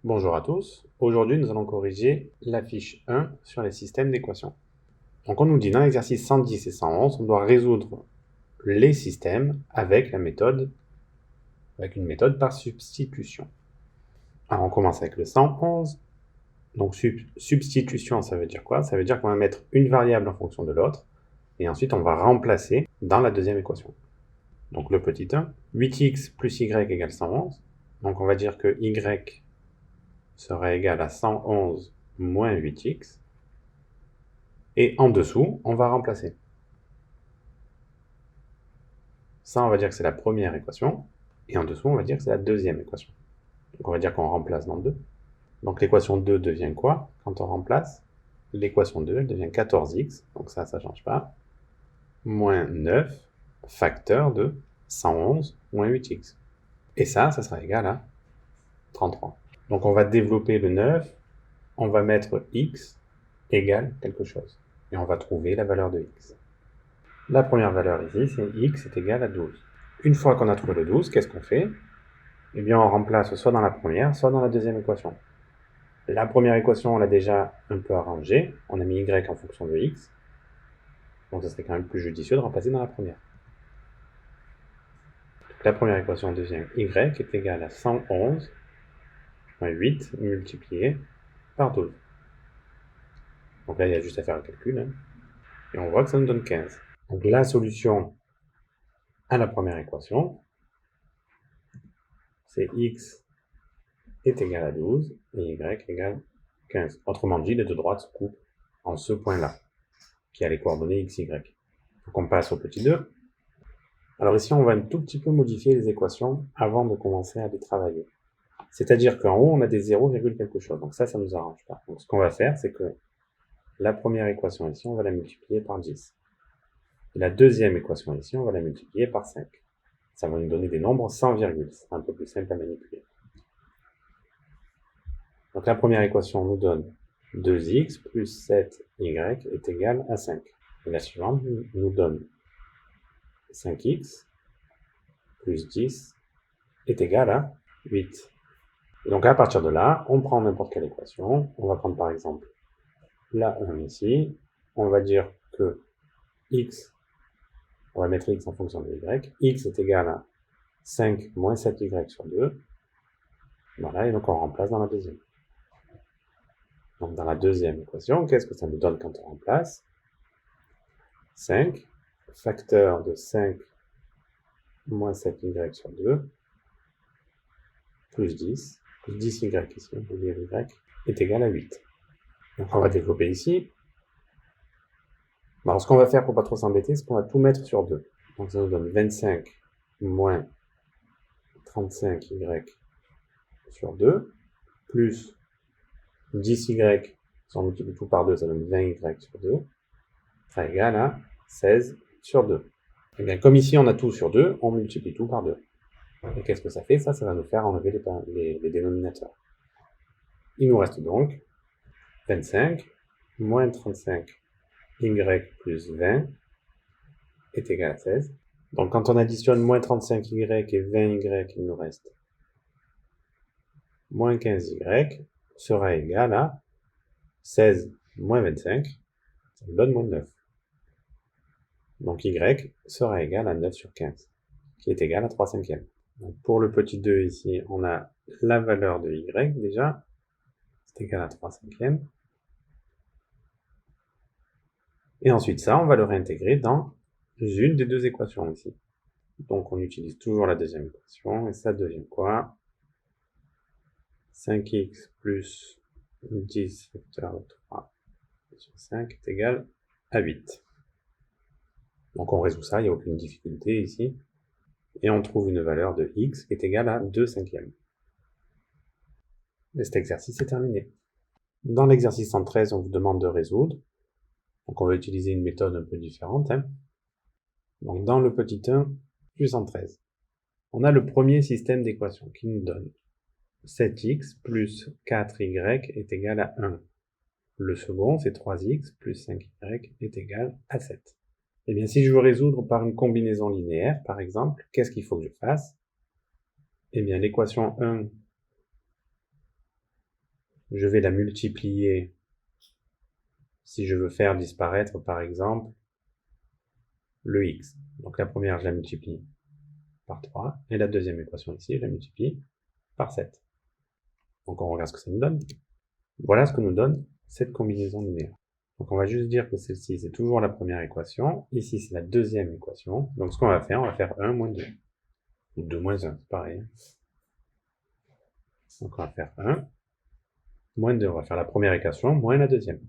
Bonjour à tous, aujourd'hui nous allons corriger la fiche 1 sur les systèmes d'équations. Donc on nous dit dans l'exercice 110 et 111, on doit résoudre les systèmes avec une méthode par substitution. Alors on commence avec le 111. Donc substitution, ça veut dire quoi? Ça veut dire qu'on va mettre une variable en fonction de l'autre, et ensuite on va remplacer dans la deuxième équation. Donc le petit 1, 8x plus y égale 111. Donc on va dire que y sera égal à 111 moins 8x. Et en dessous, on va remplacer. Ça, on va dire que c'est la première équation. Et en dessous, on va dire que c'est la deuxième équation. Donc on va dire qu'on remplace dans 2. Donc l'équation 2 devient quoi quand on remplace? L'équation 2, elle devient 14x. Donc ça ne change pas. Moins 9 facteur de 111 moins 8x. Et ça sera égal à 33. Donc on va développer le 9. On va mettre x égale quelque chose. Et on va trouver la valeur de x. La première valeur ici, c'est x est égal à 12. Une fois qu'on a trouvé le 12, qu'est-ce qu'on fait? Eh bien, on remplace soit dans la première, soit dans la deuxième équation. La première équation, on l'a déjà un peu arrangée. On a mis y en fonction de x. Donc, ce serait quand même plus judicieux de remplacer dans la première. Donc, la première équation devient y est égal à 111 moins 8 multiplié par 12. Donc là, il y a juste à faire le calcul. Et on voit que ça nous donne 15. Donc, la solution à la première équation, c'est x est égal à 12 et y égale 15. Autrement dit, les deux droites se coupent en ce point-là, qui a les coordonnées x, y. Donc on passe au petit 2. Alors ici, on va un tout petit peu modifier les équations avant de commencer à les travailler. C'est-à-dire qu'en haut, on a des 0, quelque chose. Donc ça ne nous arrange pas. Donc ce qu'on va faire, c'est que la première équation ici, on va la multiplier par 10. Et la deuxième équation ici, on va la multiplier par 5. Ça va nous donner des nombres sans virgule. C'est un peu plus simple à manipuler. Donc la première équation nous donne 2x plus 7y est égal à 5. Et la suivante nous donne 5x plus 10 est égal à 8. Et donc à partir de là, on prend n'importe quelle équation. On va prendre par exemple la 1 ici. On va dire que x, on va mettre x en fonction de y. X est égal à 5 moins 7y sur 2. Voilà, et donc on remplace dans la deuxième. Donc dans la deuxième équation, qu'est-ce que ça nous donne quand on remplace? 5 facteur de 5 moins 7y sur 2 plus 10 10y ici, on peut dire y, est égal à 8. Donc on va développer ici. Alors ce qu'on va faire pour pas trop s'embêter, c'est qu'on va tout mettre sur 2. Donc ça nous donne 25 moins 35y sur 2 plus 10y, si on multiplie tout par 2, ça donne 20y sur 2, ça égale à 16 sur 2. Et bien comme ici on a tout sur 2, on multiplie tout par 2. Et qu'est-ce que ça fait? Ça va nous faire enlever les dénominateurs. Il nous reste donc 25 moins 35y plus 20 est égal à 16. Donc quand on additionne moins 35y et 20y, il nous reste moins 15y sera égal à 16 moins 25, ça nous donne moins 9. Donc y sera égal à 9 sur 15, qui est égal à 3 cinquièmes. Donc pour le petit 2 ici, on a la valeur de y déjà, c'est égal à 3 cinquièmes. Et ensuite ça, on va le réintégrer dans une des deux équations ici. Donc on utilise toujours la deuxième équation, et ça devient quoi? 5x plus 10 facteur de 3 sur 5 est égal à 8. Donc on résout ça, il n'y a aucune difficulté ici. Et on trouve une valeur de x qui est égale à 2 cinquièmes. Et cet exercice est terminé. Dans l'exercice 113, on vous demande de résoudre. Donc on va utiliser une méthode un peu différente. Donc dans le petit 1 du 113, on a le premier système d'équations qui nous donne 7x plus 4y est égal à 1. Le second, c'est 3x plus 5y est égal à 7. Eh bien, si je veux résoudre par une combinaison linéaire, par exemple, qu'est-ce qu'il faut que je fasse? Eh bien, l'équation 1 je vais la multiplier si je veux faire disparaître, par exemple, le x. Donc la première, je la multiplie par 3, et la deuxième équation ici, je la multiplie par 7. Donc on regarde ce que ça nous donne. Voilà ce que nous donne cette combinaison linéaire. Donc on va juste dire que celle-ci, c'est toujours la première équation. Ici, c'est la deuxième équation. Donc ce qu'on va faire 1 moins 2. Ou 2 moins 1, c'est pareil. Donc on va faire 1 moins 2. On va faire la première équation moins la deuxième.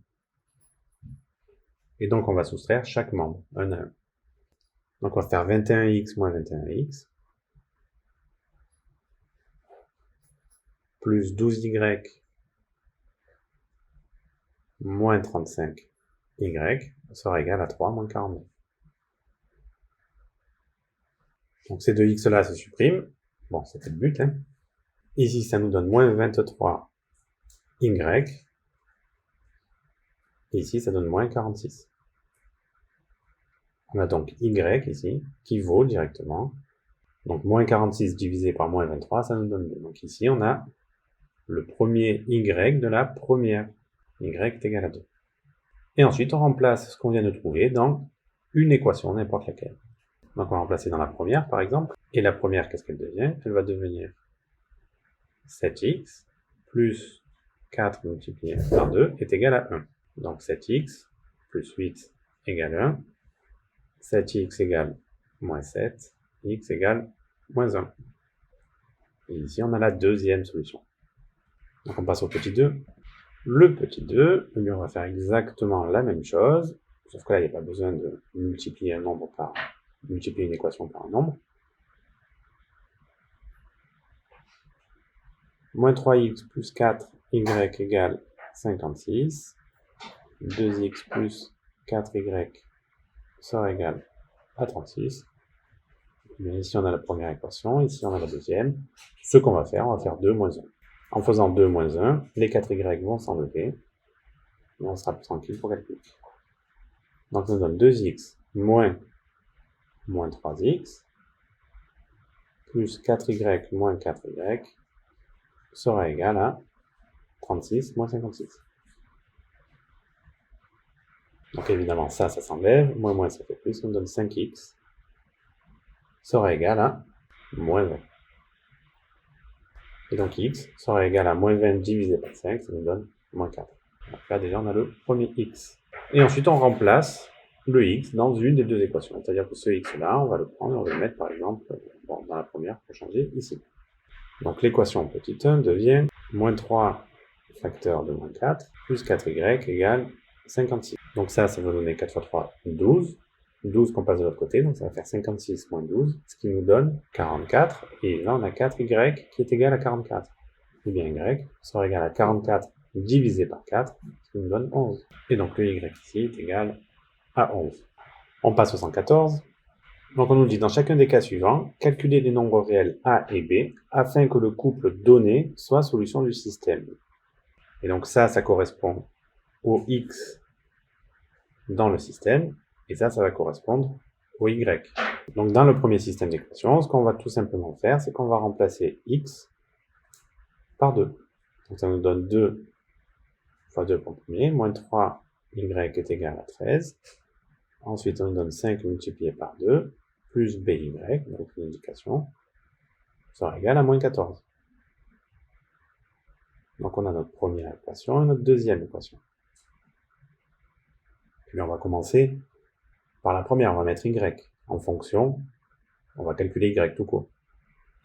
Et donc on va soustraire chaque membre, 1 à 1. Donc on va faire 21x moins 21x. Plus 12y moins 35y sera égal à 3 moins 49. Donc ces deux x là se suppriment. Bon, c'était le but. Hein. Ici, ça nous donne moins 23y. Et ici, ça donne moins 46. On a donc y ici, qui vaut directement. Donc moins 46 divisé par moins 23, ça nous donne 2. Donc ici, on a le premier y de la première. Y est égal à 2. Et ensuite, on remplace ce qu'on vient de trouver dans une équation, n'importe laquelle. Donc on va remplacer dans la première, par exemple. Et la première, qu'est-ce qu'elle devient? Elle va devenir 7x plus 4 multiplié par 2 est égal à 1. Donc 7x plus 8 égale 1. 7x égale moins 7. X égale moins 1. Et ici, on a la deuxième solution. Donc on passe au petit 2. Le petit 2, eh bien, on va faire exactement la même chose, sauf que là, il n'y a pas besoin de multiplier un nombre par multiplier une équation par un nombre. Moins 3x plus 4y égale 56. 2x plus 4y sera égal à 36. Mais ici, on a la première équation, ici, on a la deuxième. Ce qu'on va faire 2 moins 1. En faisant 2 moins 1, les 4y vont s'enlever, et on sera plus tranquille pour calculer. Donc, ça nous donne 2x moins 3x, plus 4y moins 4y, sera égal à 36 moins 56. Donc évidemment, ça s'enlève, moins ça fait plus, ça nous donne 5x, sera égal à moins 20. Et donc x sera égal à moins 20 divisé par 5, ça nous donne moins 4. Donc là déjà on a le premier x. Et ensuite on remplace le x dans une des deux équations. C'est-à-dire que ce x là, on va le prendre et on va le mettre par exemple dans la première pour changer ici. Donc l'équation petit 1 devient moins 3 facteur de moins 4 plus 4y égale 56. Donc ça va donner 4 fois 3, 12. 12 qu'on passe de l'autre côté, donc ça va faire 56 moins 12, ce qui nous donne 44. Et là, on a 4y qui est égal à 44. Ou bien y sera égal à 44 divisé par 4, ce qui nous donne 11. Et donc le y ici est égal à 11. On passe au 114. Donc on nous dit dans chacun des cas suivants, calculer les nombres réels a et b afin que le couple donné soit solution du système. Et donc ça correspond au x dans le système, et ça va correspondre au y. Donc dans le premier système d'équation, ce qu'on va tout simplement faire, c'est qu'on va remplacer x par 2. Donc ça nous donne 2 fois 2 pour le premier, moins 3y est égal à 13. Ensuite, on nous donne 5 multiplié par 2, plus by, donc une indication, sera égal à moins 14. Donc on a notre première équation et notre deuxième équation. Puis on va commencer par la première, on va mettre y en fonction, on va calculer y tout court.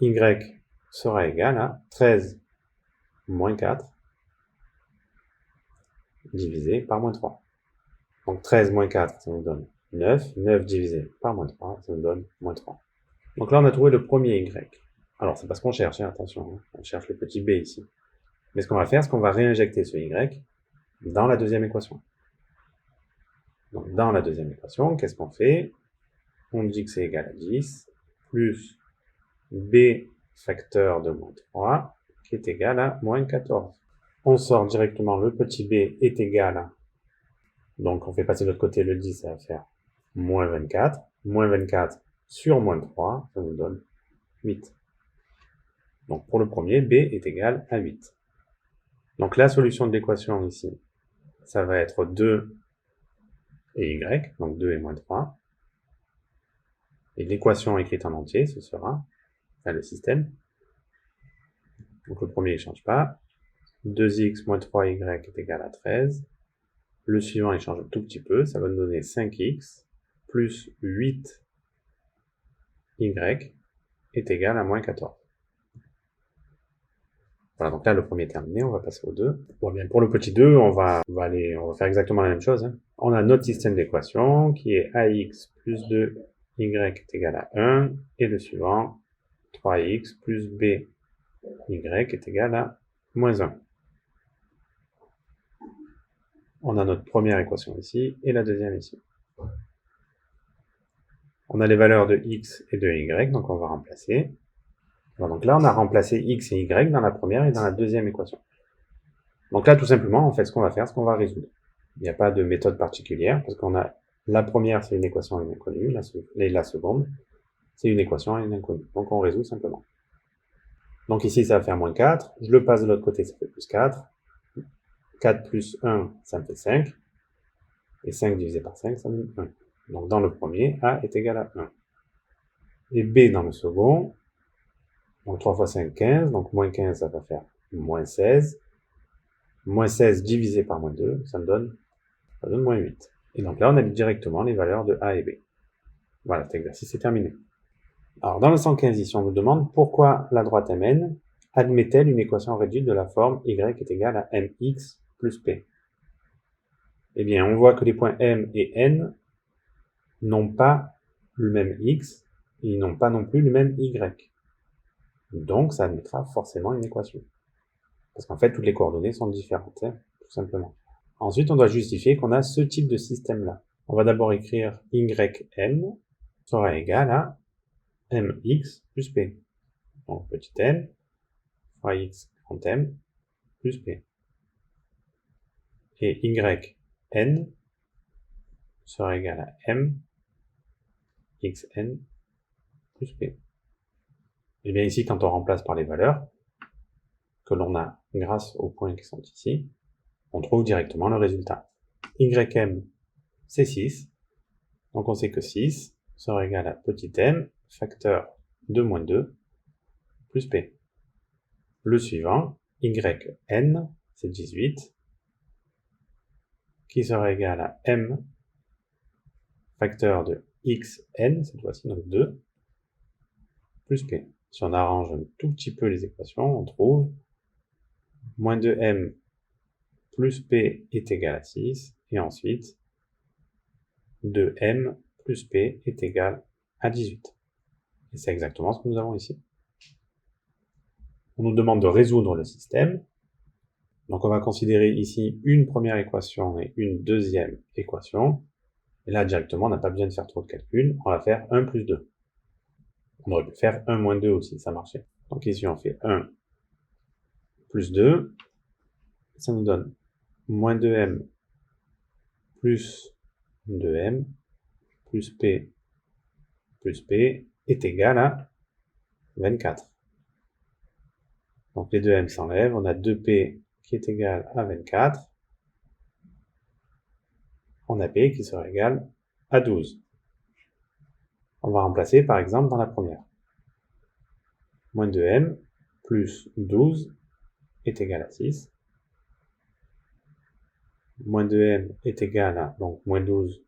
Y sera égal à 13 moins 4 divisé par moins 3. Donc 13 moins 4, ça nous donne 9. 9 divisé par moins 3, ça nous donne moins 3. Donc là, on a trouvé le premier y. Alors, c'est pas ce qu'on cherche, hein, attention, hein, on cherche le petit b ici. Mais ce qu'on va faire, c'est qu'on va réinjecter ce y dans la deuxième équation. Donc dans la deuxième équation, qu'est-ce qu'on fait? On dit que c'est égal à 10, plus b facteur de moins 3, qui est égal à moins 14. On sort directement le petit b est égal à... Donc on fait passer de l'autre côté le 10, ça va faire moins 24. Moins 24 sur moins 3, ça nous donne 8. Donc pour le premier, b est égal à 8. Donc la solution de l'équation ici, ça va être 2 et y, donc 2 et moins 3. Et l'équation écrite en entier, ce sera, enfin le système, donc le premier ne change pas, 2x moins 3y est égal à 13. Le suivant, il change un tout petit peu, ça va nous donner 5x plus 8y est égal à moins 14. Voilà, donc là, le premier est terminé, on va passer au 2. Bon, bien, pour le petit 2, on va faire exactement la même chose. Hein. On a notre système d'équation qui est ax plus 2y est égal à 1, et le suivant, 3x plus by est égal à moins 1. On a notre première équation ici, et la deuxième ici. On a les valeurs de x et de y, donc on va remplacer. Voilà, donc là, on a remplacé x et y dans la première et dans la deuxième équation. Donc là, tout simplement, en fait, ce qu'on va faire, c'est qu'on va résoudre. Il n'y a pas de méthode particulière, parce qu'on a la première, c'est une équation et une inconnue, la seconde, c'est une équation et une inconnue. Donc on résout simplement. Donc ici, ça va faire moins 4. Je le passe de l'autre côté, ça fait plus 4. 4 plus 1, ça me fait 5. Et 5 divisé par 5, ça me donne 1. Donc dans le premier, A est égal à 1. Et B dans le second, donc 3 fois 5, 15. Donc moins 15, ça va faire moins 16. Moins 16 divisé par moins 2, ça donne moins 8. Et donc là, on a directement les valeurs de A et B. Voilà, cet exercice est terminé. Alors, dans le 115, ici, on nous demande pourquoi la droite MN admet-elle une équation réduite de la forme y est égal à mx plus p. Eh bien, on voit que les points M et N n'ont pas le même x, et ils n'ont pas non plus le même y. Donc, ça admettra forcément une équation. Parce qu'en fait, toutes les coordonnées sont différentes, hein, tout simplement. Ensuite, on doit justifier qu'on a ce type de système-là. On va d'abord écrire ym sera égal à mx plus p. Donc, petit m fois x grand M plus p. Et yn sera égal à m xn plus p. Et bien ici, quand on remplace par les valeurs que l'on a grâce aux points qui sont ici, on trouve directement le résultat. Ym, c'est 6. Donc on sait que 6 sera égal à petit m facteur de moins 2 plus p. Le suivant, yn, c'est 18, qui sera égal à m facteur de xn, cette fois-ci donc 2, plus p. Si on arrange un tout petit peu les équations, on trouve moins 2m plus p est égal à 6, et ensuite 2m plus p est égal à 18. Et c'est exactement ce que nous avons ici. On nous demande de résoudre le système. Donc on va considérer ici une première équation et une deuxième équation. Et là, directement, on n'a pas besoin de faire trop de calculs. On va faire 1 plus 2. On aurait pu faire 1 moins 2 aussi, ça marchait. Donc ici, on fait 1 plus 2. Ça nous donne moins 2m plus 2m plus p est égal à 24. Donc les 2m s'enlèvent. On a 2p qui est égal à 24. On a p qui sera égal à 12. On va remplacer par exemple dans la première. Moins 2m plus 12 est égal à 6. Moins 2m est égal à, donc moins 12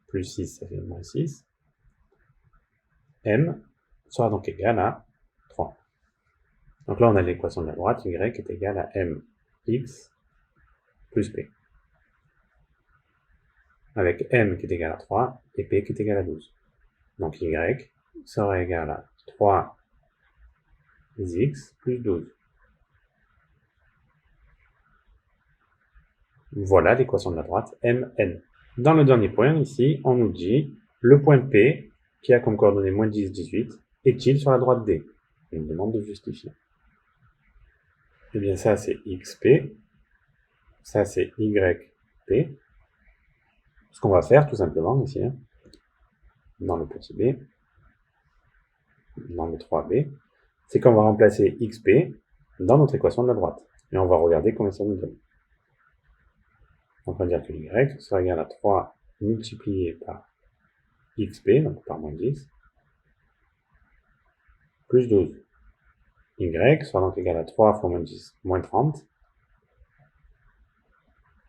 plus 6, ça fait moins 6. M sera donc égal à 3. Donc là, on a l'équation de la droite, y est égal à mx plus p. Avec m qui est égal à 3 et p qui est égal à 12. Donc y sera égal à 3x plus 12. Voilà l'équation de la droite, mn. Dans le dernier point, ici, on nous dit le point P, qui a comme coordonnée moins 10, 18, est-il sur la droite D? Il nous demande de justifier. Eh bien, ça, c'est xp. Ça, c'est yp. Ce qu'on va faire, tout simplement, ici, hein, dans le petit b, dans le 3b, c'est qu'on va remplacer xp dans notre équation de la droite. Et on va regarder combien ça nous donne. Donc on va dire que y sera égal à 3 multiplié par xp, donc par moins 10, plus 12. Y sera donc égal à 3 fois moins 10, moins 30,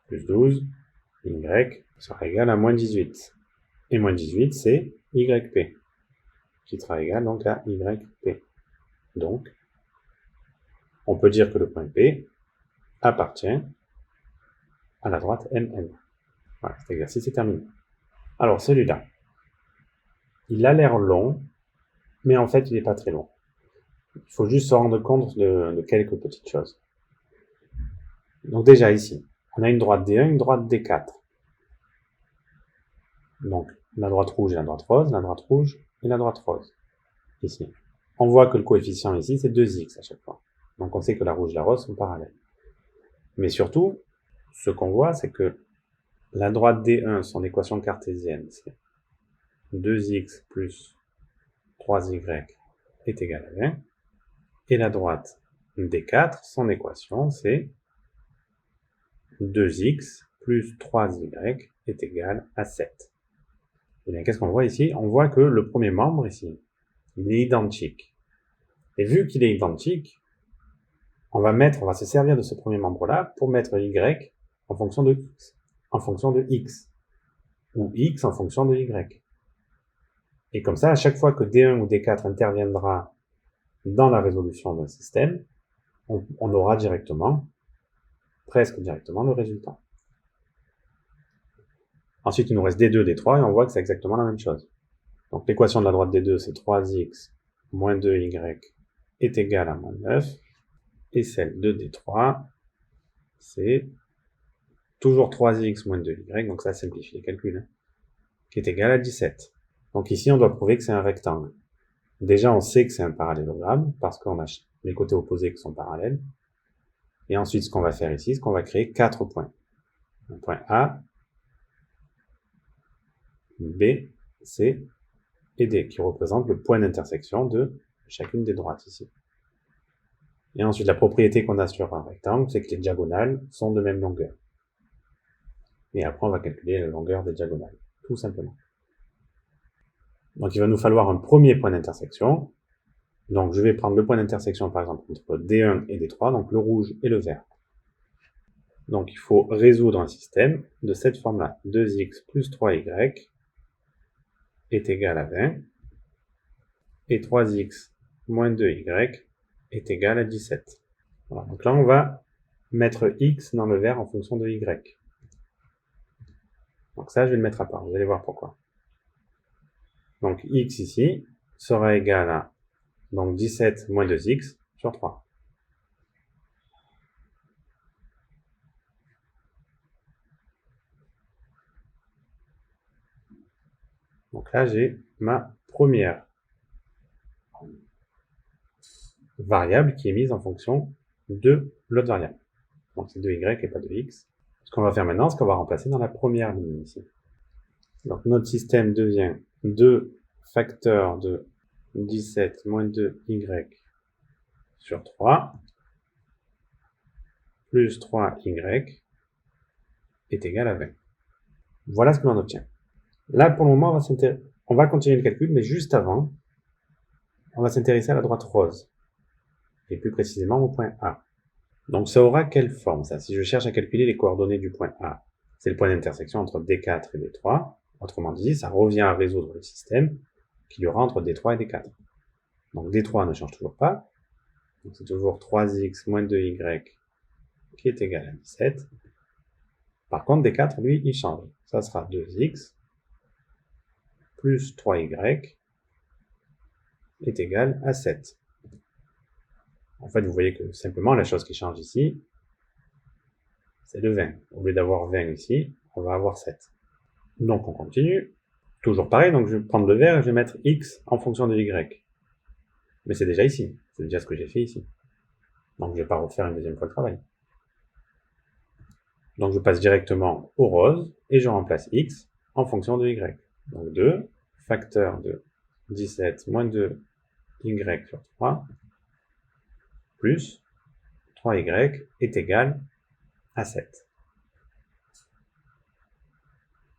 plus 12. Y sera égal à moins 18. Et moins 18, c'est yp, qui sera égal donc à yp. Donc, on peut dire que le point P appartient à la droite MN. Voilà, cet exercice est terminé. Alors, celui-là, il a l'air long, mais en fait, il n'est pas très long. Il faut juste se rendre compte de quelques petites choses. Donc déjà ici, on a une droite D1, une droite D4. Donc, la droite rouge et la droite rose, la droite rouge et la droite rose. Ici. On voit que le coefficient ici, c'est 2x à chaque fois. Donc on sait que la rouge et la rose sont parallèles. Mais surtout, ce qu'on voit, c'est que la droite D1, son équation cartésienne, c'est 2x plus 3y est égal à 20. Et la droite D4, son équation, c'est 2x plus 3y est égal à 7. Et bien, qu'est-ce qu'on voit ici? On voit que le premier membre ici, il est identique. Et vu qu'il est identique, on va se servir de ce premier membre-là pour mettre y en fonction de x, ou x en fonction de y. Et comme ça, à chaque fois que D1 ou D4 interviendra dans la résolution d'un système, on aura presque directement, le résultat. Ensuite, il nous reste D2, D3, et on voit que c'est exactement la même chose. Donc l'équation de la droite D2, c'est 3x moins 2y est égal à moins 9. Et celle de D3, c'est toujours 3x moins 2y, donc ça simplifie les calculs, hein, qui est égal à 17. Donc ici, on doit prouver que c'est un rectangle. Déjà, on sait que c'est un parallélogramme, parce qu'on a les côtés opposés qui sont parallèles. Et ensuite, ce qu'on va faire ici, c'est qu'on va créer 4 points. Un point A, B, C et D, qui représentent le point d'intersection de chacune des droites ici. Et ensuite, la propriété qu'on a sur un rectangle, c'est que les diagonales sont de même longueur. Et après, on va calculer la longueur des diagonales, tout simplement. Donc, il va nous falloir un premier point d'intersection. Donc, je vais prendre le point d'intersection, par exemple, entre D1 et D3, donc le rouge et le vert. Donc, il faut résoudre un système de cette forme-là. 2x plus 3y est égal à 20, et 3x moins 2y est égal à 17. Voilà, donc là, on va mettre x dans le vert en fonction de y. Donc ça, je vais le mettre à part, vous allez voir pourquoi. Donc x ici sera égal à donc 17 moins 2x sur 3. Donc là, j'ai ma première variable qui est mise en fonction de l'autre variable. Donc c'est 2y et pas 2x. Ce qu'on va faire maintenant, c'est qu'on va remplacer dans la première ligne ici. Donc notre système devient 2 facteurs de 17 moins 2y sur 3 plus 3y est égal à 20. Voilà ce que l'on obtient. Là, pour le moment, on va continuer le calcul, mais juste avant, on va s'intéresser à la droite rose, et plus précisément au point A. Donc ça aura quelle forme, ça? Si je cherche à calculer les coordonnées du point A, c'est le point d'intersection entre D4 et D3. Autrement dit, ça revient à résoudre le système qu'il y aura entre D3 et D4. Donc D3 ne change toujours pas. Donc c'est toujours 3x moins 2y qui est égal à 17. Par contre, D4, lui, il change. Ça sera 2x plus 3y est égal à 7. En fait, vous voyez que simplement, la chose qui change ici, c'est le 20. Au lieu d'avoir 20 ici, on va avoir 7. Donc, on continue. Toujours pareil, donc je vais prendre le vert et je vais mettre x en fonction de y. Mais c'est déjà ici. C'est déjà ce que j'ai fait ici. Donc, je ne vais pas refaire une deuxième fois le travail. Donc, je passe directement au rose et je remplace x en fonction de y. Donc, 2 facteur de 17 moins 2y sur 3 plus 3y est égal à 7.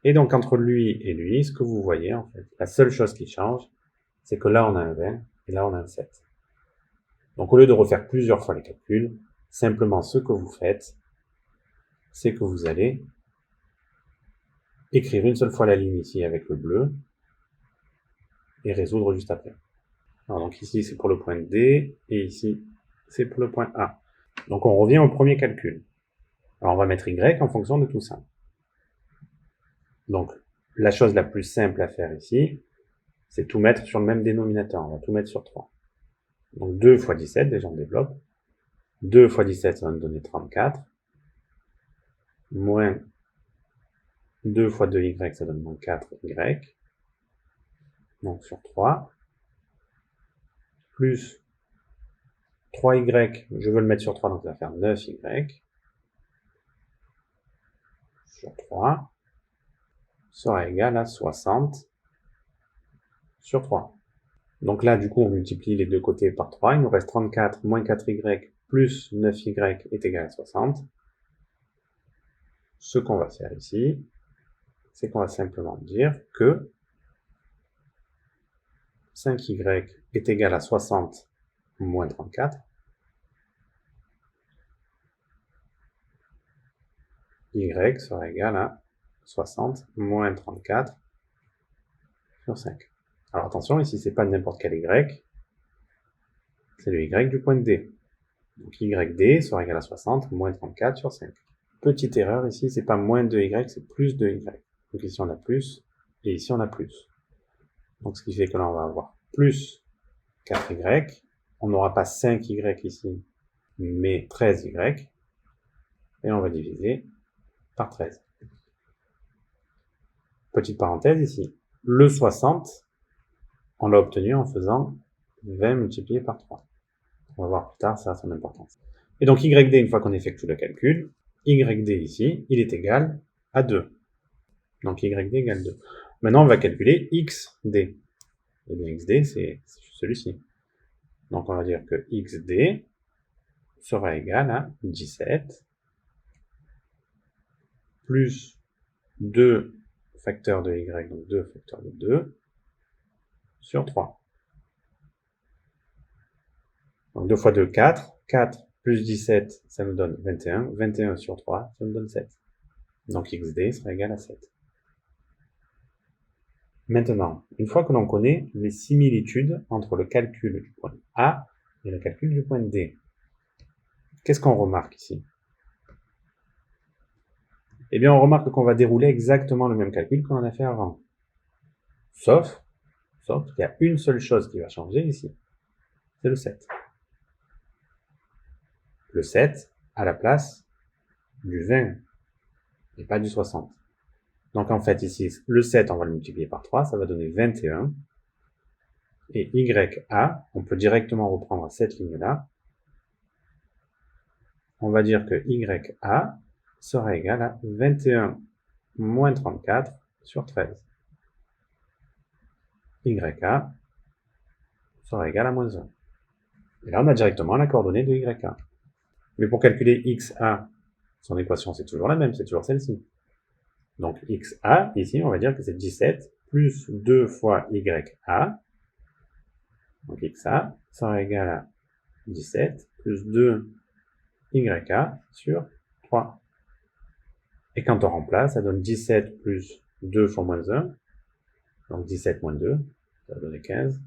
Et donc, entre lui et lui, ce que vous voyez, en fait, la seule chose qui change, c'est que là, on a un 20 et là, on a un 7. Donc, au lieu de refaire plusieurs fois les calculs, simplement ce que vous faites, c'est que vous allez écrire une seule fois la ligne ici avec le bleu et résoudre juste après. Alors, donc ici, c'est pour le point D et ici, c'est pour le point A. Donc, on revient au premier calcul. Alors, on va mettre Y en fonction de tout ça. Donc, la chose la plus simple à faire ici, c'est tout mettre sur le même dénominateur. On va tout mettre sur 3. Donc 2 fois 17, déjà on développe. 2 fois 17, ça va nous donner 34. Moins 2 fois 2y, ça donne moins 4y. Donc sur 3. Plus 3y, je veux le mettre sur 3, donc ça va faire 9y. Sur 3 sera égal à 60 sur 3. Donc là, du coup, on multiplie les deux côtés par 3. Il nous reste 34 moins 4y plus 9y est égal à 60. Ce qu'on va faire ici, c'est qu'on va simplement dire que 5y est égal à 60 moins 34. Y sera égal à 60 moins 34 sur 5. Alors attention, ici, c'est pas n'importe quel y, c'est le y du point D. Donc yd sera égal à 60 moins 34 sur 5. Petite erreur ici, c'est pas moins 2y, c'est plus 2y. Donc ici on a plus, et ici on a plus. Donc ce qui fait que là on va avoir plus 4y, on n'aura pas 5y ici, mais 13y, et on va diviser par 13. Petite parenthèse ici, le 60, on l'a obtenu en faisant 20 multiplié par 3. On va voir plus tard, ça a son importance. Et donc yd, une fois qu'on effectue le calcul, yd ici, il est égal à 2. Donc yd égale 2. Maintenant, on va calculer xd. Et bien xd, c'est celui-ci. Donc on va dire que xd sera égal à 17 plus 2 facteurs de y, donc 2 facteurs de 2, sur 3. Donc 2 fois 2, 4. 4 plus 17, ça nous donne 21. 21 sur 3, ça nous donne 7. Donc xd sera égal à 7. Maintenant, une fois que l'on connaît les similitudes entre le calcul du point A et le calcul du point D, qu'est-ce qu'on remarque ici? Eh bien, on remarque qu'on va dérouler exactement le même calcul qu'on en a fait avant. Sauf qu'il y a une seule chose qui va changer ici. C'est le 7. Le 7 à la place du 20 et pas du 60. Donc en fait ici, le 7, on va le multiplier par 3, ça va donner 21. Et YA, on peut directement reprendre cette ligne-là. On va dire que YA sera égal à 21 moins 34 sur 13. YA sera égal à moins 1. Et là, on a directement la coordonnée de YA. Mais pour calculer XA, son équation, c'est toujours la même, c'est toujours celle-ci. Donc XA, ici, on va dire que c'est 17 plus 2 fois YA. Donc XA sera égal à 17 plus 2 YA sur 3. Et quand on remplace, ça donne 17 plus 2 fois moins 1. Donc 17 moins 2, ça va donner 15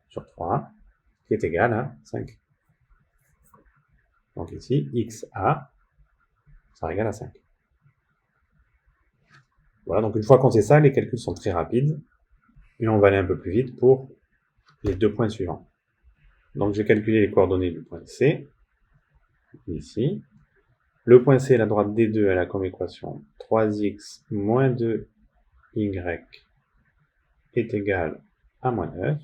sur 3, qui est égal à 5. Donc ici, XA sera égal à 5. Voilà, donc une fois qu'on sait ça, les calculs sont très rapides. Et on va aller un peu plus vite pour les deux points suivants. Donc j'ai calculé les coordonnées du point C, ici. Le point C, la droite D2, elle a comme équation 3x moins 2y est égal à moins 9.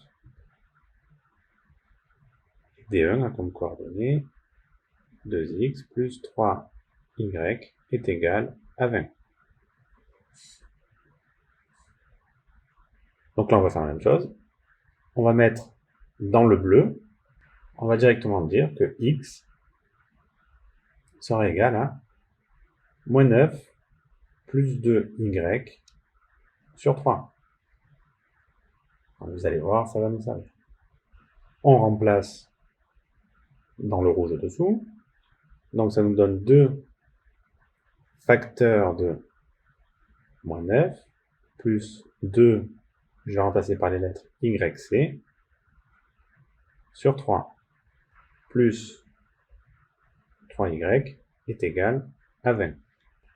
D1 a comme coordonnées 2x plus 3y est égal à 20. Donc là, on va faire la même chose. On va mettre dans le bleu, on va directement dire que x sera égal à moins 9 plus 2y sur 3. Vous allez voir, ça va nous servir. On remplace dans le rouge dessous. Donc ça nous donne 2 facteurs de moins 9 plus 2, je vais remplacer par les lettres YC, sur 3, plus 3Y est égal à 20.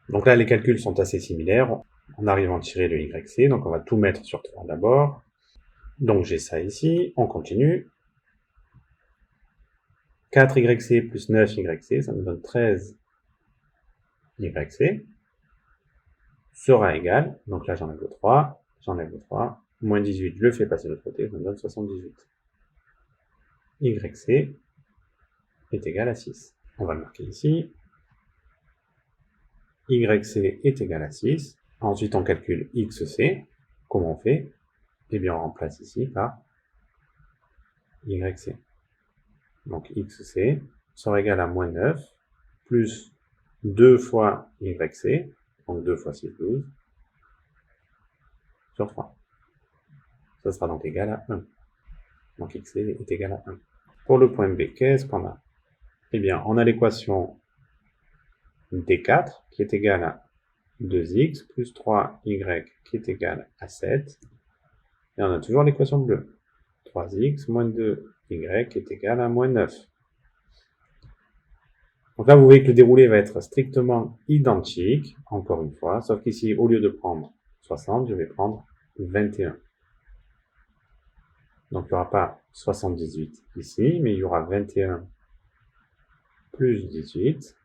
Donc là, les calculs sont assez similaires. On arrive à en tirer le YC, donc on va tout mettre sur 3 d'abord. Donc j'ai ça ici, on continue. 4YC plus 9YC, ça me donne 13YC, sera égal, donc là j'enlève le 3, moins 18, je le fais passer de l'autre côté, ça me donne 78. YC est égal à 6. On va le marquer ici. YC est égal à 6. Ensuite, on calcule XC. Comment on fait? Eh bien, on remplace ici par YC. Donc, XC sera égal à moins 9, plus 2 fois YC, donc 2 fois 6, 12, sur 3. Ça sera donc égal à 1. Donc, XC est égal à 1. Pour le point B, qu'est-ce qu'on a? Eh bien, on a l'équation D4 qui est égale à 2x plus 3y qui est égal à 7. Et on a toujours l'équation bleue. 3x moins 2y est égal à moins 9. Donc là, vous voyez que le déroulé va être strictement identique, encore une fois, sauf qu'ici, au lieu de prendre 60, je vais prendre 21. Donc il n'y aura pas 78 ici, mais il y aura 21 plus 18.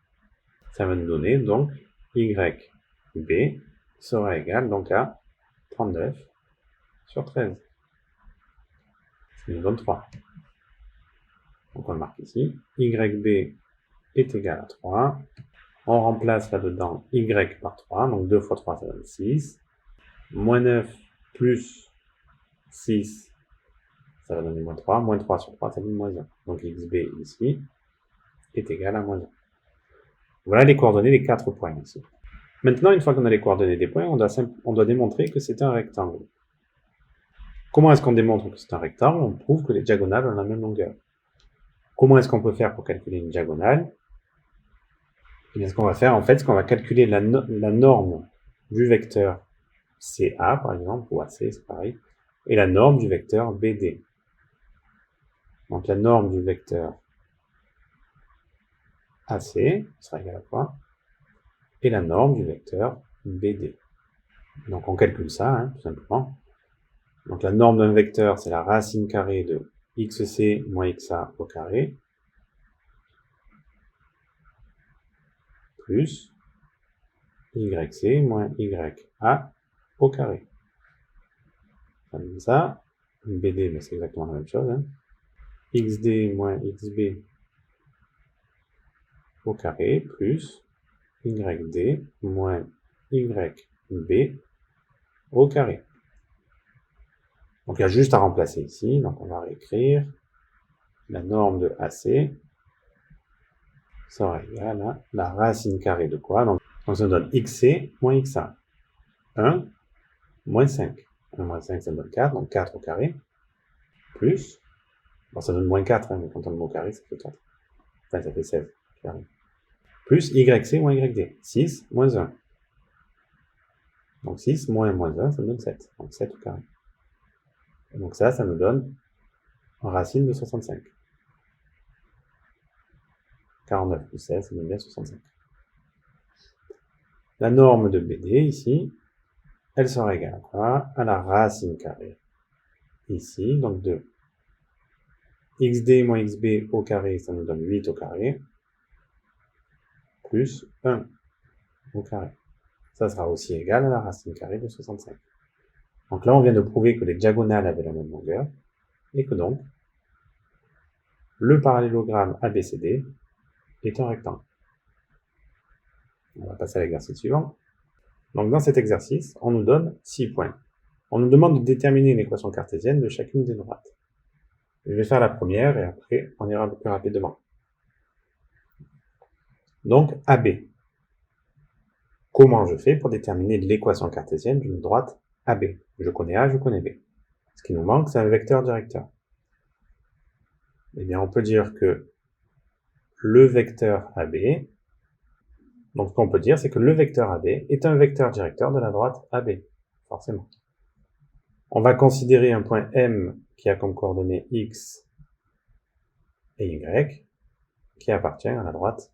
Ça va nous donner donc YB sera égal donc à 39 sur 13. Ça nous donne 3. Donc on le marque ici. YB est égal à 3. On remplace là-dedans Y par 3. Donc 2 fois 3, ça donne 6. Moins 9 plus 6, ça va donner moins 3. Moins 3 sur 3, ça donne moins 1. Donc XB ici est égal à moins 1. Voilà les coordonnées des 4 points ici. Maintenant, une fois qu'on a les coordonnées des points, on doit démontrer que c'est un rectangle. Comment est-ce qu'on démontre que c'est un rectangle? On prouve que les diagonales ont la même longueur. Comment est-ce qu'on peut faire pour calculer une diagonale? Et bien, ce qu'on va faire, en fait, c'est qu'on va calculer la norme du vecteur CA, par exemple, ou AC, c'est pareil, et la norme du vecteur BD. Donc, la norme du vecteur AC sera égale à quoi? Et la norme du vecteur BD. Donc, on calcule ça, hein, tout simplement. Donc, la norme d'un vecteur, c'est la racine carrée de xc moins xa au carré, plus yc moins ya au carré. Ça donne ça. BD, mais c'est exactement la même chose. Hein. xd moins xb au carré, plus yd moins yb au carré. Donc il y a juste à remplacer ici, donc on va réécrire la norme de AC sera égale à la racine carrée de quoi? Donc ça donne xc moins xa. 1 moins 5. 1 moins 5, ça donne 4, donc 4 au carré, plus, bon ça donne moins 4, hein, mais quand on le met au carré, ça fait 4. Enfin, ça fait 16, carré. Plus YC moins YD, 6 moins 1. Donc 6 moins 1, ça me donne 7. Donc 7 au carré. Et donc ça nous donne racine de 65. 49 plus 16, ça donne bien 65. La norme de BD, ici, elle sera égale à quoi? À la racine carrée. Ici, donc de xd moins xb au carré, ça nous donne 8 au carré, plus 1 au carré. Ça sera aussi égal à la racine carrée de 65. Donc là, on vient de prouver que les diagonales avaient la même longueur, et que donc, le parallélogramme ABCD est un rectangle. On va passer à l'exercice suivant. Donc dans cet exercice, on nous donne 6 points. On nous demande de déterminer une équation cartésienne de chacune des droites. Je vais faire la première, et après, on ira un peu plus rapidement. Donc AB. Comment je fais pour déterminer l'équation cartésienne d'une droite AB? Je connais A, je connais B. Ce qui nous manque, c'est un vecteur directeur. Eh bien, on peut dire que le vecteur AB, donc ce qu'on peut dire, c'est que le vecteur AB est un vecteur directeur de la droite AB, forcément. On va considérer un point M qui a comme coordonnées X et Y, qui appartient à la droite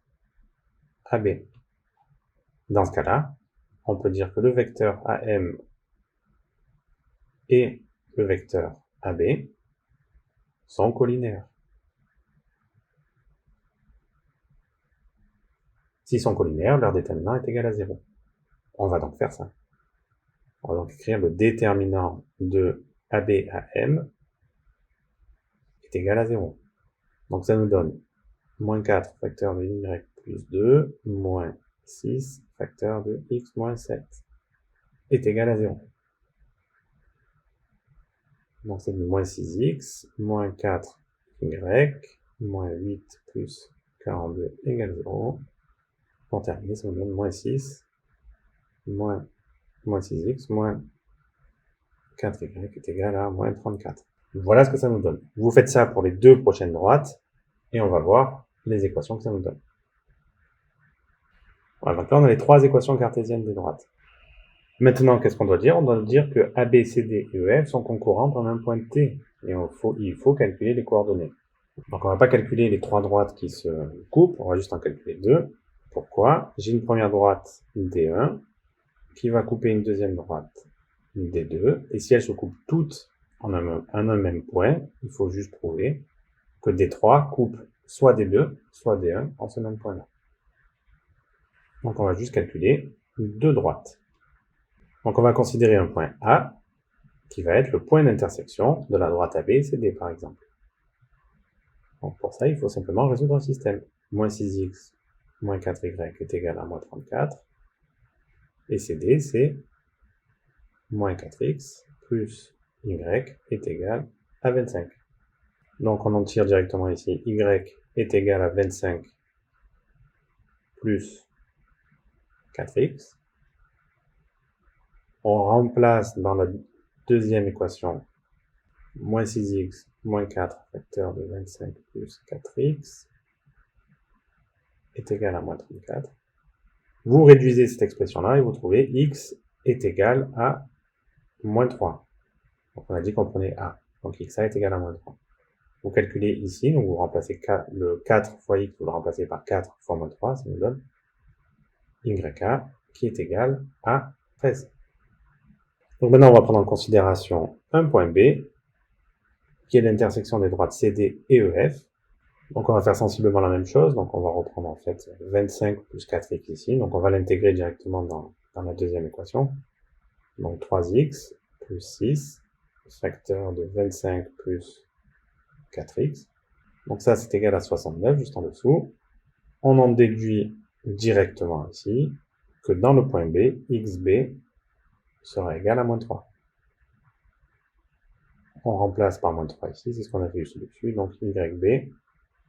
AB. Dans ce cas-là, on peut dire que le vecteur AM et le vecteur AB sont colinéaires. S'ils sont colinéaires, leur déterminant est égal à 0. On va donc faire ça. On va donc écrire le déterminant de AB à M est égal à 0. Donc ça nous donne moins 4 facteur de Y plus 2, moins 6 facteur de X moins 7 est égal à 0. Donc ça donne moins 6X, moins 4Y, moins 8 plus 42 égale 0. Pour terminer, ça nous donne moins 6, moins 6X, moins 4Y est égal à moins 34. Voilà ce que ça nous donne. Vous faites ça pour les deux prochaines droites, et on va voir les équations que ça nous donne. Voilà, donc là, on a les trois équations cartésiennes des droites. Maintenant, qu'est-ce qu'on doit dire? On doit dire que A, B, C, D et E, F sont concurrentes en un point T, et il faut calculer les coordonnées. Donc on ne va pas calculer les trois droites qui se coupent, on va juste en calculer deux. Pourquoi? J'ai une première droite D1 qui va couper une deuxième droite D2, et si elles se coupent toutes en un même point, il faut juste prouver que D3 coupe soit D2, soit D1 en ce même point-là. Donc on va juste calculer deux droites. Donc on va considérer un point A, qui va être le point d'intersection de la droite AB et CD par exemple. Donc pour ça, il faut simplement résoudre un système. Moins 6x moins 4y est égal à moins 34. Et CD, c'est moins 4x plus y est égal à 25. Donc on en tire directement ici, y est égal à 25 plus 4x. On remplace dans la deuxième équation moins 6x moins 4 facteur de 25 plus 4x est égal à moins 34. Vous réduisez cette expression-là et vous trouvez x est égal à moins 3. Donc on a dit qu'on prenait a. Donc xa est égal à moins 3. Vous calculez ici, donc vous remplacez le 4 fois x, vous le remplacez par 4 fois moins 3, ça nous donne YA qui est égal à 13. Donc maintenant on va prendre en considération un point B, qui est l'intersection des droites CD et EF. Donc on va faire sensiblement la même chose, donc on va reprendre en fait 25 plus 4x ici, donc on va l'intégrer directement dans la deuxième équation. Donc 3x plus 6, facteur de 25 plus 4x. Donc ça c'est égal à 69, juste en dessous. On en déduit directement ici que dans le point B, xb sera égal à moins 3. On remplace par moins 3 ici, c'est ce qu'on a fait juste au-dessus, donc YB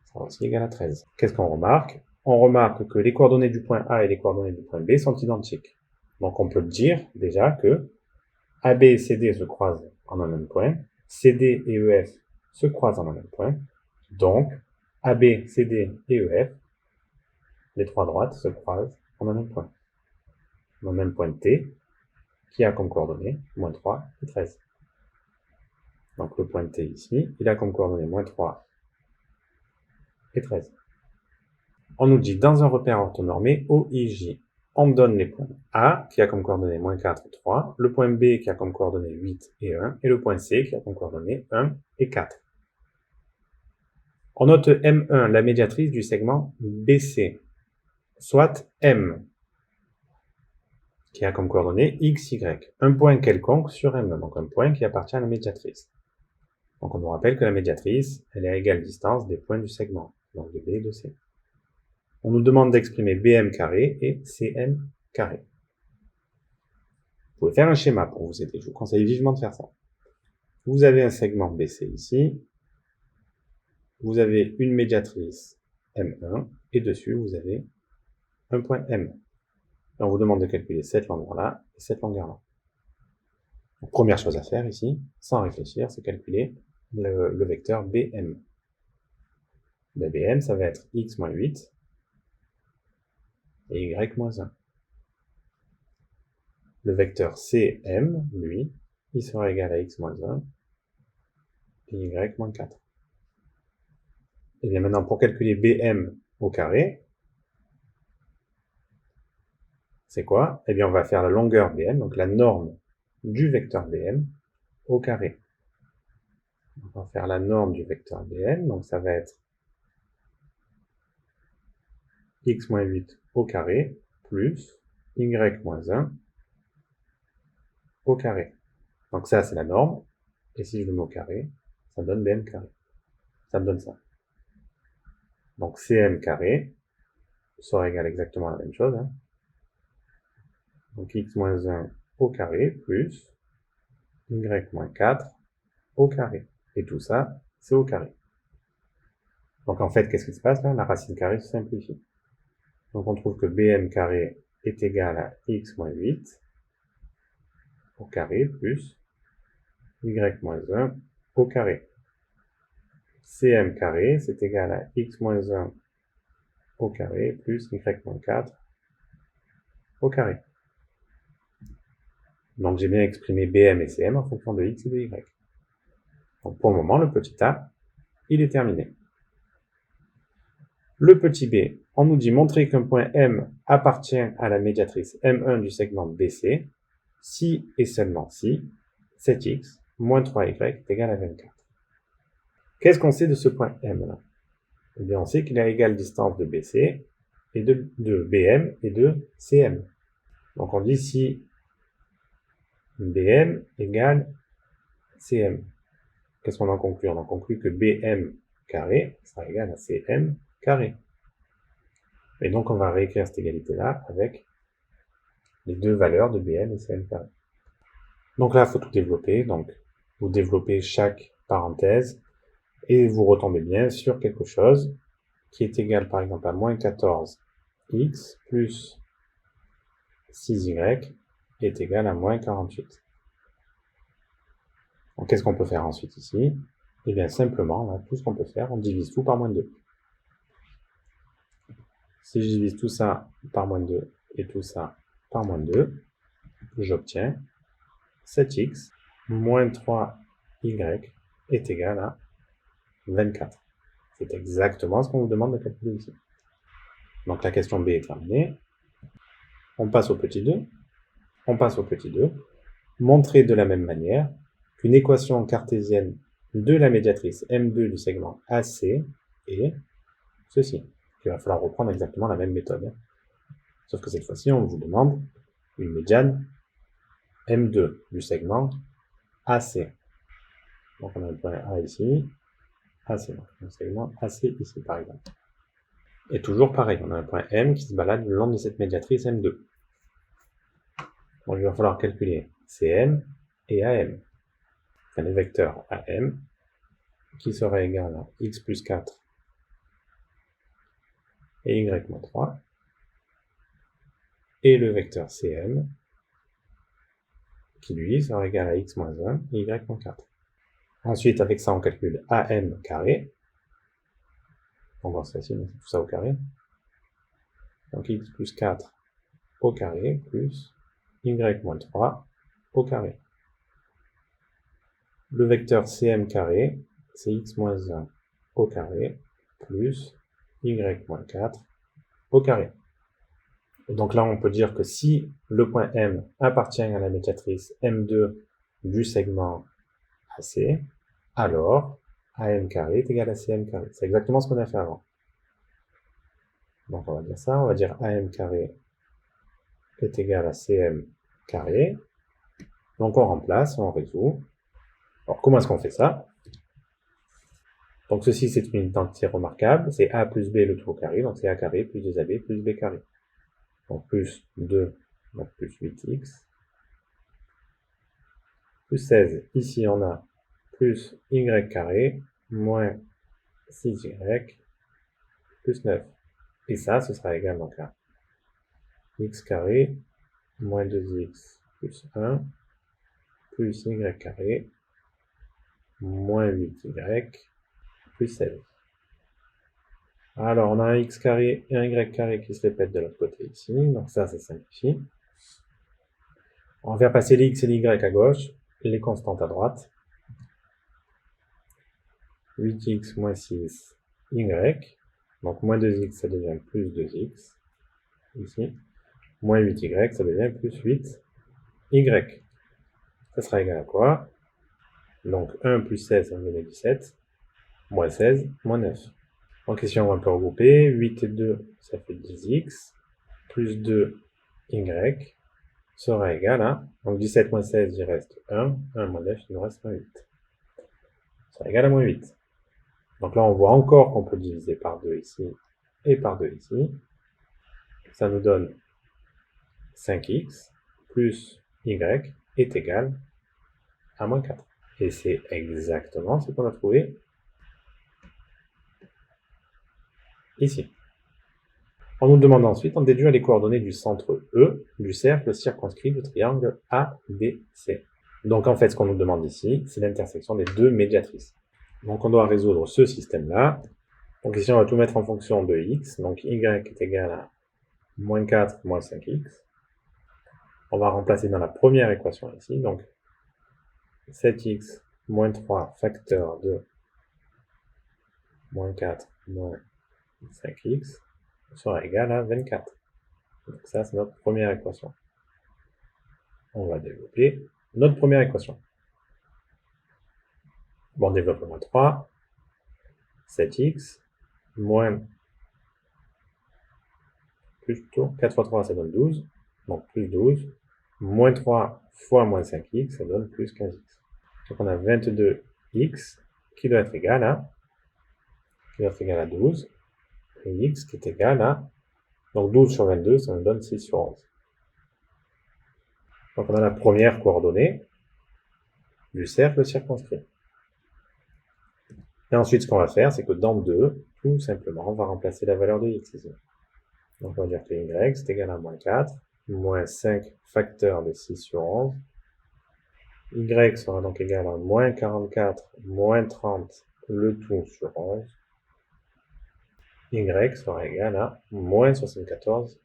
sera aussi égal à 13. Qu'est-ce qu'on remarque? On remarque que les coordonnées du point A et les coordonnées du point B sont identiques. Donc on peut dire déjà que AB et CD se croisent en un même point, CD et EF se croisent en un même point, donc AB, CD et EF, les trois droites se croisent en un même point. En un même point T, qui a comme coordonnées moins 3 et 13. Donc le point T ici, il a comme coordonnées moins 3 et 13. On nous dit dans un repère orthonormé OIJ, on donne les points A qui a comme coordonnées moins 4 et 3, le point B qui a comme coordonnées 8 et 1, et le point C qui a comme coordonnées 1 et 4. On note M1, la médiatrice du segment BC, soit M, qui a comme coordonnées x, y, un point quelconque sur M1, donc un point qui appartient à la médiatrice. Donc on nous rappelle que la médiatrice, elle est à égale distance des points du segment, donc de B et de C. On nous demande d'exprimer BM carré et CM carré. Vous pouvez faire un schéma pour vous aider, je vous conseille vivement de faire ça. Vous avez un segment BC ici, vous avez une médiatrice M1, et dessus vous avez un point M. Et on vous demande de calculer cette longueur-là et cette longueur-là. Donc, première chose à faire ici, sans réfléchir, c'est calculer le vecteur BM. Ben, BM, ça va être x moins 8 et y moins 1. Le vecteur CM, lui, il sera égal à x moins 1 et y moins 4. Et bien maintenant, pour calculer BM au carré, c'est quoi? Eh bien, on va faire la longueur BM, donc la norme du vecteur BM au carré. On va faire la norme du vecteur BM, donc ça va être x moins 8 au carré plus y moins 1 au carré. Donc ça, c'est la norme. Et si je le mets au carré, ça me donne BM carré. Ça me donne ça. Donc CM carré sera égal exactement à la même chose. Hein. Donc x moins 1 au carré plus y moins 4 au carré. Et tout ça, c'est au carré. Donc en fait, qu'est-ce qui se passe là? La racine carrée se simplifie. Donc on trouve que BM carré est égal à x moins 8 au carré plus y moins 1 au carré. CM carré, c'est égal à x moins 1 au carré plus y moins 4 au carré. Donc j'ai bien exprimé BM et CM en fonction de x et de y. Donc pour le moment, le petit a, il est terminé. Le petit b, on nous dit montrer qu'un point M appartient à la médiatrice M1 du segment BC si et seulement si 7x moins 3y est égal à 24. Qu'est-ce qu'on sait de ce point M là? Eh bien, on sait qu'il a égale distance de BC et de BM et de CM. Donc on dit si BM égale CM. Qu'est-ce qu'on en conclut? On en conclut que BM carré sera égal à CM carré. Et donc on va réécrire cette égalité-là avec les deux valeurs de BM et CM carré. Donc là, il faut tout développer. Donc vous développez chaque parenthèse et vous retombez bien sur quelque chose qui est égal par exemple à moins 14x plus 6y est égal à moins 48. Donc qu'est-ce qu'on peut faire ensuite ici? Eh bien simplement, là, tout ce qu'on peut faire, on divise tout par moins 2. Si je divise tout ça par moins 2 et tout ça par moins 2, j'obtiens 7x moins 3y est égal à 24. C'est exactement ce qu'on vous demande de calculer ici. Donc la question B est terminée. On passe au petit 2. On passe au petit 2. Montrer de la même manière qu'une équation cartésienne de la médiatrice M2 du segment AC est ceci. Il va falloir reprendre exactement la même méthode. Sauf que cette fois-ci, on vous demande une médiane M2 du segment AC. Donc on a le point A ici, AC, donc un segment AC ici par exemple. Et toujours pareil, on a un point M qui se balade le long de cette médiatrice M2. Donc il va falloir calculer CM et AM. Enfin, les vecteurs AM qui sera égal à x plus 4 et y moins 3. Et le vecteur CM qui lui sera égal à x moins 1 et y moins 4. Ensuite, avec ça, on calcule AM carré. On voit ça ici, mais c'est tout ça au carré. Donc x plus 4 au carré plus y moins 3 au carré. Le vecteur CM carré, c'est x moins 1 au carré plus y moins 4 au carré. Et donc là, on peut dire que si le point M appartient à la médiatrice M2 du segment AC, alors AM carré est égal à CM carré. C'est exactement ce qu'on a fait avant. Donc on va dire ça, on va dire AM carré est égal à CM carré. Donc on remplace, on résout. Alors comment est-ce qu'on fait ça? Donc ceci c'est une identité remarquable, c'est A plus B le tout au carré, donc c'est A carré plus 2AB plus B carré. Donc plus 2, donc plus 8x, plus 16. Ici on a plus y carré moins 6y plus 9. Et ça, ce sera égal donc à x carré moins 2x plus 1 plus y carré moins 8y plus 16. Alors, on a un x carré et un y carré qui se répètent de l'autre côté ici. Donc ça simplifie. On va faire passer les x et les y à gauche, les constantes à droite. 8x moins 6, y. Donc moins 2x, ça devient plus 2x. Ici. Moins 8y, ça devient plus 8y. Ça sera égal à quoi? Donc 1 plus 16, ça va donner 17. Moins 16, moins 9. En question, on va un peu regrouper. 8 et 2, ça fait 10x. Plus 2y sera égal à... Donc 17 moins 16, il reste 1. 1 moins 9, il nous reste moins 8. Ça sera égal à moins 8. Donc là, on voit encore qu'on peut diviser par 2 ici et par 2 ici. Ça nous donne 5x plus y est égal à moins 4. Et c'est exactement ce qu'on a trouvé ici. On nous demande ensuite, on déduit les coordonnées du centre E du cercle circonscrit du triangle ABC. Donc en fait, ce qu'on nous demande ici, c'est l'intersection des deux médiatrices. Donc on doit résoudre ce système-là. Donc ici, on va tout mettre en fonction de x. Donc y est égal à moins 4 moins 5x. On va remplacer dans la première équation ici. Donc 7x moins 3 facteur de moins 4 moins 5x sera égal à 24. Donc ça, c'est notre première équation. On va développer notre première équation. Bon, on développe le moins 3. 7x moins plutôt 4 fois 3, ça donne 12. Donc plus 12. Moins 3 fois moins 5x, ça donne plus 15x. Donc on a 22x qui doit être égal à 12. Et x qui est égal à... Donc 12 sur 22, ça nous donne 6 sur 11. Donc on a la première coordonnée du cercle circonscrit. Et ensuite, ce qu'on va faire, c'est que dans 2, tout simplement, on va remplacer la valeur de x ici. Donc on va dire que y, c'est égal à moins 4, moins 5 facteur de 6 sur 11. Y sera donc égal à moins 44, moins 30, le tout sur 11. Y sera égal à moins 74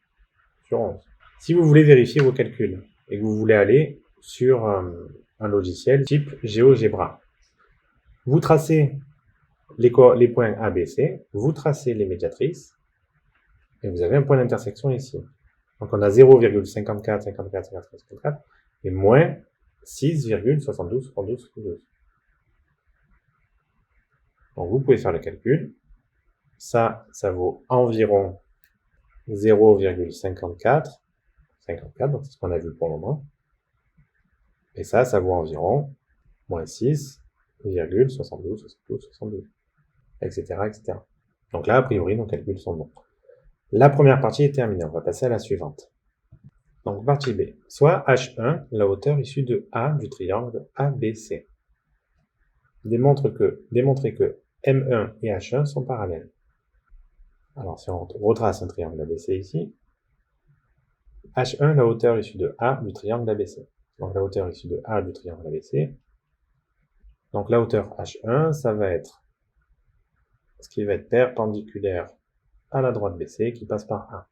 sur 11. Si vous voulez vérifier vos calculs et que vous voulez aller sur un logiciel type GeoGebra, vous tracez les points A, B, C, vous tracez les médiatrices, et vous avez un point d'intersection ici. Donc on a 0,54, 54, 54, 54, et moins 6,72, 72, 72. Donc vous pouvez faire le calcul. Ça vaut environ 0,54, 54, donc c'est ce qu'on a vu pour le moment. Et ça vaut environ moins 6,72, 72, 72, etc., etc. Donc là, a priori, nos calculs sont bons. La première partie est terminée, on va passer à la suivante. Donc partie B, soit H1, la hauteur issue de A du triangle ABC. Démontrer que M1 et H1 sont parallèles. Alors si on retrace un triangle ABC ici, H1, la hauteur issue de A du triangle ABC. Donc la hauteur issue de A du triangle ABC. Donc la hauteur H1, ça va être ce qui va être perpendiculaire à la droite BC qui passe par A.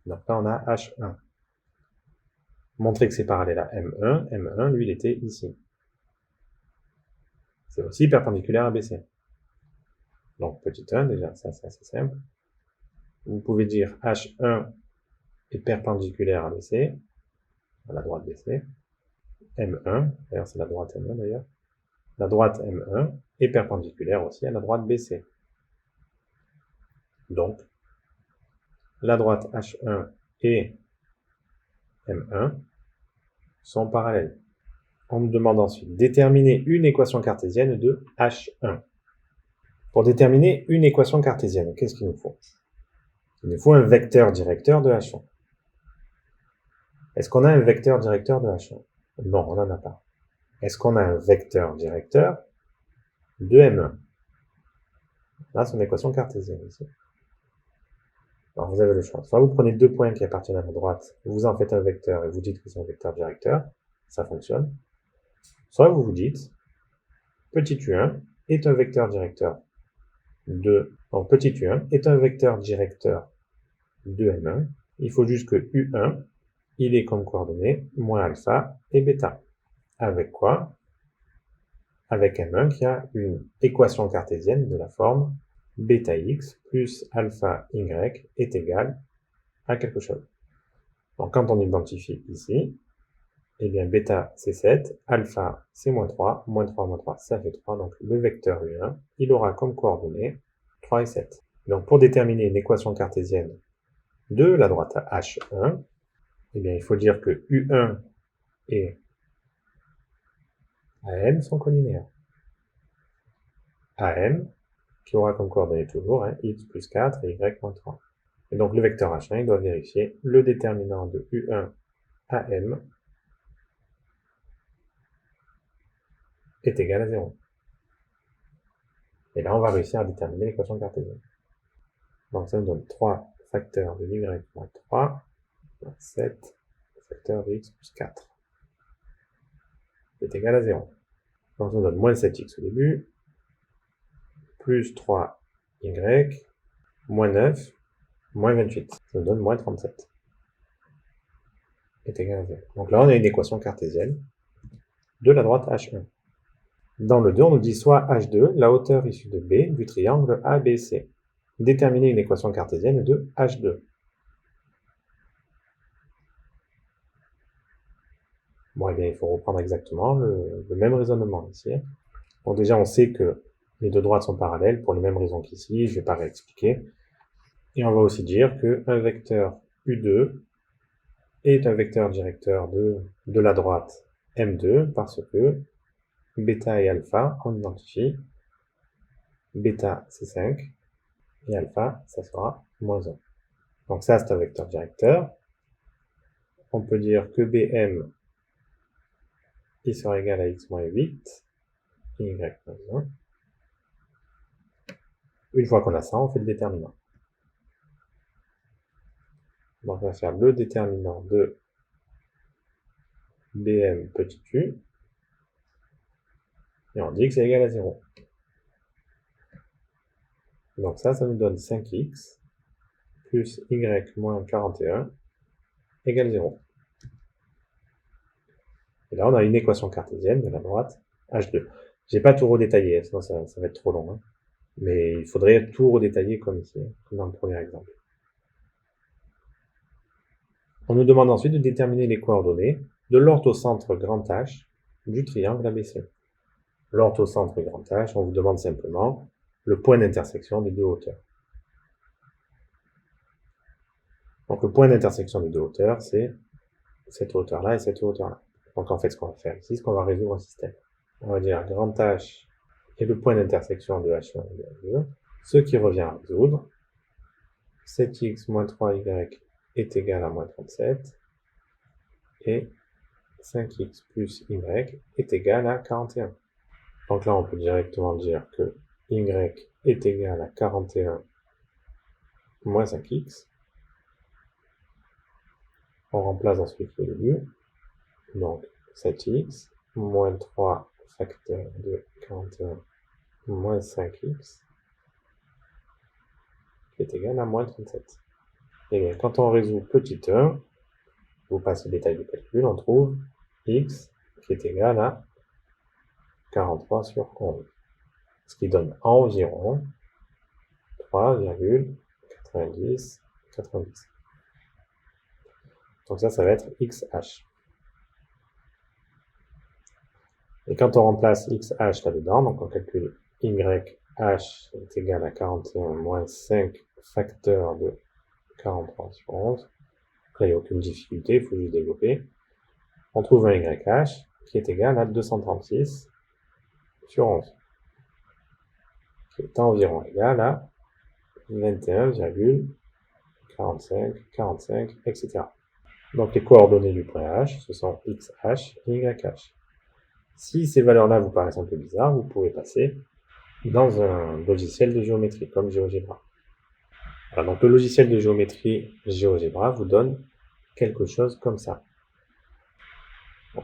Donc là on a H1. Montrer que c'est parallèle à M1. M1, lui, il était ici. C'est aussi perpendiculaire à BC. Donc petit 1, déjà, ça c'est assez simple. Vous pouvez dire H1 est perpendiculaire à BC, à la droite BC. M1, d'ailleurs c'est la droite M1 d'ailleurs. La droite M1 est perpendiculaire aussi à la droite BC. Donc, la droite H1 et M1 sont parallèles. On me demande ensuite déterminer une équation cartésienne de H1. Pour déterminer une équation cartésienne, qu'est-ce qu'il nous faut? Il nous faut un vecteur directeur de H1. Est-ce qu'on a un vecteur directeur de H1? Non, on n'en a pas. Est-ce qu'on a un vecteur directeur de M1? Là, c'est une équation cartésienne ici. Alors vous avez le choix. Soit vous prenez deux points qui appartiennent à la droite, vous en faites un vecteur et vous dites que c'est un vecteur directeur, ça fonctionne. Soit vous vous dites, petit u1 est un vecteur directeur de... Donc petit u1 est un vecteur directeur de M1. Il faut juste que u1, il ait comme coordonnées moins alpha et bêta. Avec quoi? Avec M1 qui a une équation cartésienne de la forme bêta x plus alpha y est égal à quelque chose. Donc quand on identifie ici, eh bien bêta c'est 7, alpha c'est moins 3, moins 3, moins 3, ça fait 3. Donc le vecteur U1, il aura comme coordonnées 3 et 7. Donc pour déterminer une équation cartésienne de la droite à H1, eh bien il faut dire que U1 et AM sont collinéaires. AM, qui aura comme coordonnées toujours x plus 4 et y moins 3. Et donc le vecteur H1, il doit vérifier le déterminant de U1 AM est égal à 0. Et là, on va réussir à déterminer l'équation cartésienne. Donc ça nous donne 3 facteurs de y moins 3, 7 facteurs de x plus 4 est égal à 0. Donc ça nous donne moins 7x au début, plus 3y, moins 9, moins 28. Ça nous donne moins 37 est égal à 0. Donc là, on a une équation cartésienne de la droite H1. Dans le 2, on nous dit soit H2, la hauteur issue de B du triangle ABC. Déterminer une équation cartésienne de H2. Bon, eh bien, il faut reprendre exactement le même raisonnement ici. Bon, déjà, on sait que les deux droites sont parallèles pour les mêmes raisons qu'ici, je ne vais pas réexpliquer. Et on va aussi dire qu'un vecteur U2 est un vecteur directeur de la droite M2 parce que bêta et alpha, on identifie. Bêta, c'est 5, et alpha, ça sera moins 1. Donc ça, c'est un vecteur directeur. On peut dire que BM, il sera égal à x moins 8, et y moins 1. Une fois qu'on a ça, on fait le déterminant. Donc on va faire le déterminant de BM petit u, et on dit que c'est égal à 0. Donc ça nous donne 5x plus y moins 41 égale 0. Et là, on a une équation cartésienne de la droite H2. Je n'ai pas tout redétaillé, sinon ça va être trop long. Mais il faudrait tout redétailler comme ici, comme dans le premier exemple. On nous demande ensuite de déterminer les coordonnées de l'orthocentre grand H du triangle ABC. L'orthocentre grand H, on vous demande simplement le point d'intersection des deux hauteurs. Donc le point d'intersection des deux hauteurs, c'est cette hauteur-là et cette hauteur-là. Donc en fait, ce qu'on va faire ici, c'est qu'on va résoudre un système. On va dire grand H est le point d'intersection de H1 et H2, ce qui revient à résoudre. 7x moins 3y est égal à moins 37, et 5x plus y est égal à 41. Donc là, on peut directement dire que y est égal à 41 moins 5x. On remplace ensuite le début. Donc 7x moins 3 facteur de 41 moins 5x qui est égal à moins 37. Et bien, quand on résout petit 1, vous passez le détail du calcul, on trouve x qui est égal à 43 sur 11. Ce qui donne environ 3,90. Donc ça va être xh. Et quand on remplace xh là-dedans, donc on calcule yh est égal à 41 moins 5 facteur de 43 sur 11. Donc là, il n'y a aucune difficulté, il faut juste développer. On trouve un yh qui est égal à 236 sur 11, qui est environ égal à 21,45, etc. Donc les coordonnées du point H, ce sont xh et yh. Si ces valeurs-là vous paraissent un peu bizarres, vous pouvez passer dans un logiciel de géométrie, comme GeoGebra. Voilà, donc le logiciel de géométrie GeoGebra vous donne quelque chose comme ça.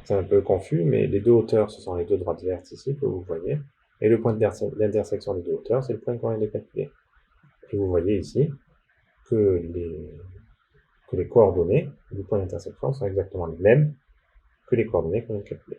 C'est un peu confus, mais les deux hauteurs, ce sont les deux droites vertes ici que vous voyez, et le point d'intersection des deux hauteurs, c'est le point qu'on vient de calculer. Et vous voyez ici que les coordonnées du point d'intersection sont exactement les mêmes que les coordonnées qu'on vient de calculer.